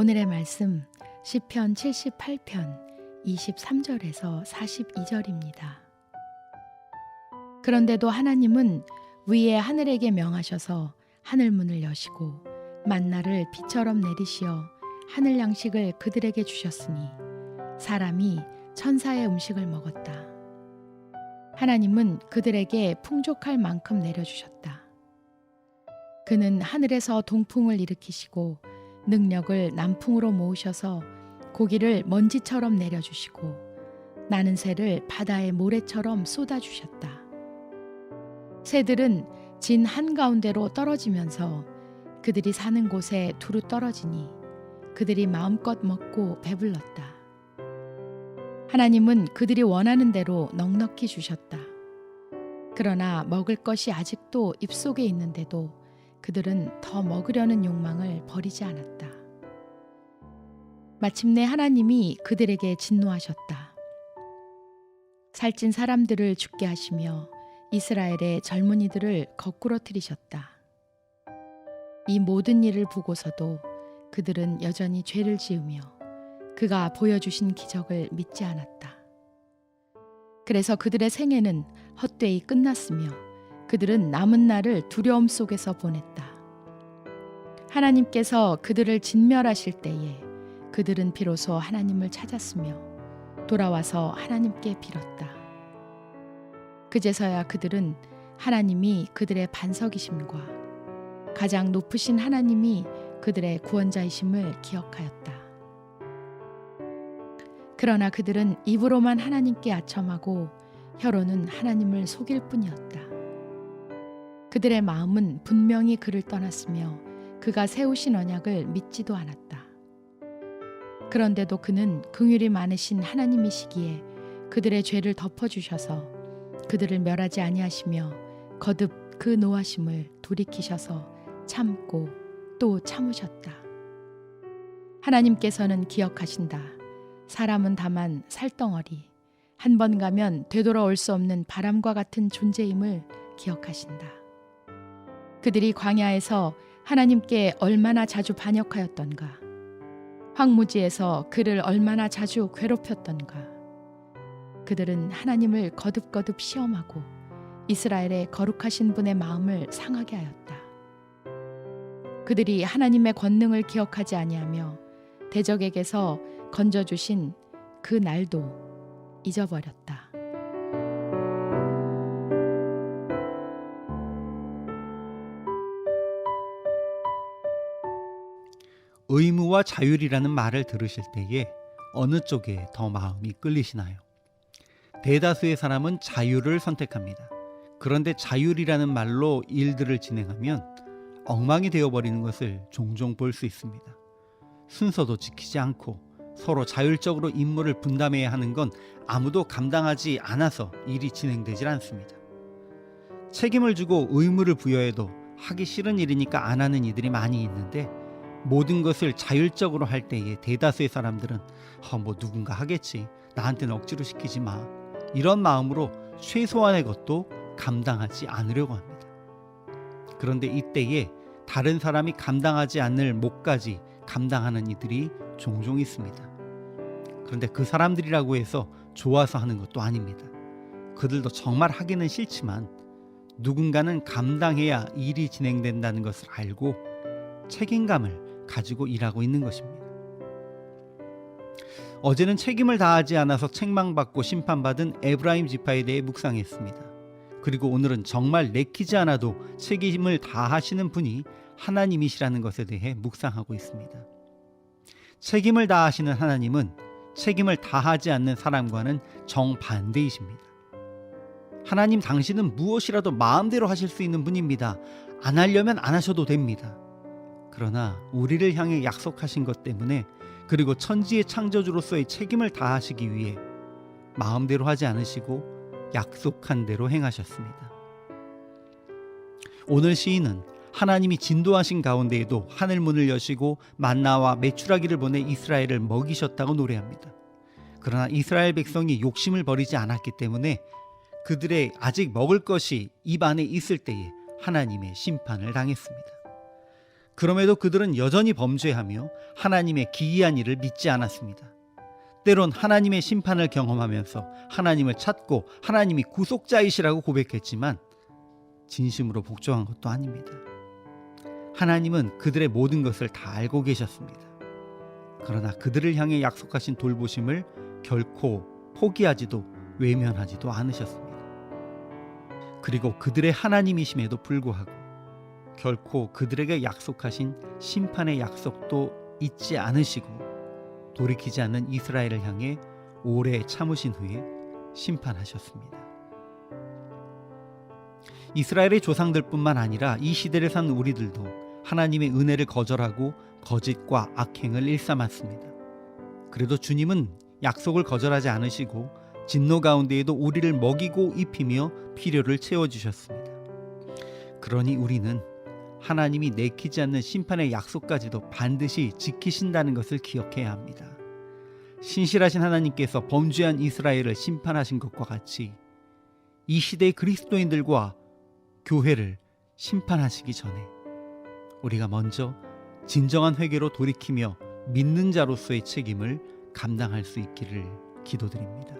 오늘의 말씀 시편 78편 23절에서 42절입니다. 그런데도 하나님은 위에 하늘에게 명하셔서 하늘문을 여시고 만나를 비처럼 내리시어 하늘 양식을 그들에게 주셨으니 사람이 천사의 음식을 먹었다. 하나님은 그들에게 풍족할 만큼 내려주셨다. 그는 하늘에서 동풍을 일으키시고 능력을 남풍으로 모으셔서 고기를 먼지처럼 내려주시고 나는 새를 바다의 모래처럼 쏟아주셨다. 새들은 진 한가운데로 떨어지면서 그들이 사는 곳에 두루 떨어지니 그들이 마음껏 먹고 배불렀다. 하나님은 그들이 원하는 대로 넉넉히 주셨다. 그러나 먹을 것이 아직도 입속에 있는데도 그들은 더 먹으려는 욕망을 버리지 않았다. 마침내 하나님이 그들에게 진노하셨다. 살찐 사람들을 죽게 하시며 이스라엘의 젊은이들을 거꾸러뜨리셨다. 이 모든 일을 보고서도 그들은 여전히 죄를 지으며 그가 보여주신 기적을 믿지 않았다. 그래서 그들의 생애는 헛되이 끝났으며 그들은 남은 날을 두려움 속에서 보냈다. 하나님께서 그들을 진멸하실 때에 그들은 비로소 하나님을 찾았으며 돌아와서 하나님께 빌었다. 그제서야 그들은 하나님이 그들의 반석이심과 가장 높으신 하나님이 그들의 구원자이심을 기억하였다. 그러나 그들은 입으로만 하나님께 아첨하고 혀로는 하나님을 속일 뿐이었다. 그들의 마음은 분명히 그를 떠났으며 그가 세우신 언약을 믿지도 않았다. 그런데도 그는 긍휼이 많으신 하나님이시기에 그들의 죄를 덮어주셔서 그들을 멸하지 아니하시며 거듭 그 노하심을 돌이키셔서 참고 또 참으셨다. 하나님께서는 기억하신다. 사람은 다만 살덩어리, 한 번 가면 되돌아올 수 없는 바람과 같은 존재임을 기억하신다. 그들이 광야에서 하나님께 얼마나 자주 반역하였던가, 황무지에서 그를 얼마나 자주 괴롭혔던가. 그들은 하나님을 거듭거듭 시험하고 이스라엘의 거룩하신 분의 마음을 상하게 하였다. 그들이 하나님의 권능을 기억하지 아니하며 대적에게서 건져주신 그 날도 잊어버렸다. 의무와 자율이라는 말을 들으실 때에 어느 쪽에 더 마음이 끌리시나요? 대다수의 사람은 자율을 선택합니다. 그런데 자율이라는 말로 일들을 진행하면 엉망이 되어버리는 것을 종종 볼 수 있습니다. 순서도 지키지 않고 서로 자율적으로 임무를 분담해야 하는 건 아무도 감당하지 않아서 일이 진행되질 않습니다. 책임을 주고 의무를 부여해도 하기 싫은 일이니까 안 하는 이들이 많이 있는데 모든 것을 자율적으로 할 때에 대다수의 사람들은 뭐 누군가 하겠지, 나한테는 억지로 시키지 마, 이런 마음으로 최소한의 것도 감당하지 않으려고 합니다. 그런데 이때에 다른 사람이 감당하지 않을 몫까지 감당하는 이들이 종종 있습니다. 그런데 그 사람들이라고 해서 좋아서 하는 것도 아닙니다. 그들도 정말 하기는 싫지만 누군가는 감당해야 일이 진행된다는 것을 알고 책임감을 가지고 일하고 있는 것입니다. 어제는 책임을 다하지 않아서 책망받고 심판받은 에브라임 지파에 대해 묵상했습니다. 그리고 오늘은 정말 내키지 않아도 책임을 다하시는 분이 하나님이시라는 것에 대해 묵상하고 있습니다. 책임을 다하시는 하나님은 책임을 다하지 않는 사람과는 정반대이십니다. 하나님 당신은 무엇이라도 마음대로 하실 수 있는 분입니다. 안 하려면 안 하셔도 됩니다. 그러나 우리를 향해 약속하신 것 때문에, 그리고 천지의 창조주로서의 책임을 다하시기 위해 마음대로 하지 않으시고 약속한 대로 행하셨습니다. 오늘 시인은 하나님이 진도하신 가운데에도 하늘문을 여시고 만나와 메추라기를 보내 이스라엘을 먹이셨다고 노래합니다. 그러나 이스라엘 백성이 욕심을 버리지 않았기 때문에 그들의 아직 먹을 것이 입 안에 있을 때에 하나님의 심판을 당했습니다. 그럼에도 그들은 여전히 범죄하며 하나님의 기이한 일을 믿지 않았습니다. 때론 하나님의 심판을 경험하면서 하나님을 찾고 하나님이 구속자이시라고 고백했지만 진심으로 복종한 것도 아닙니다. 하나님은 그들의 모든 것을 다 알고 계셨습니다. 그러나 그들을 향해 약속하신 돌보심을 결코 포기하지도 외면하지도 않으셨습니다. 그리고 그들의 하나님이심에도 불구하고 결코 그들에게 약속하신 심판의 약속도 잊지 않으시고 돌이키지 않는 이스라엘을 향해 오래 참으신 후에 심판하셨습니다. 이스라엘의 조상들뿐만 아니라 이 시대를 산 우리들도 하나님의 은혜를 거절하고 거짓과 악행을 일삼았습니다. 그래도 주님은 약속을 거절하지 않으시고 진노 가운데에도 우리를 먹이고 입히며 필요를 채워주셨습니다. 그러니 우리는 하나님이 내키지 않는 심판의 약속까지도 반드시 지키신다는 것을 기억해야 합니다. 신실하신 하나님께서 범죄한 이스라엘을 심판하신 것과 같이 이 시대의 그리스도인들과 교회를 심판하시기 전에 우리가 먼저 진정한 회개로 돌이키며 믿는 자로서의 책임을 감당할 수 있기를 기도드립니다.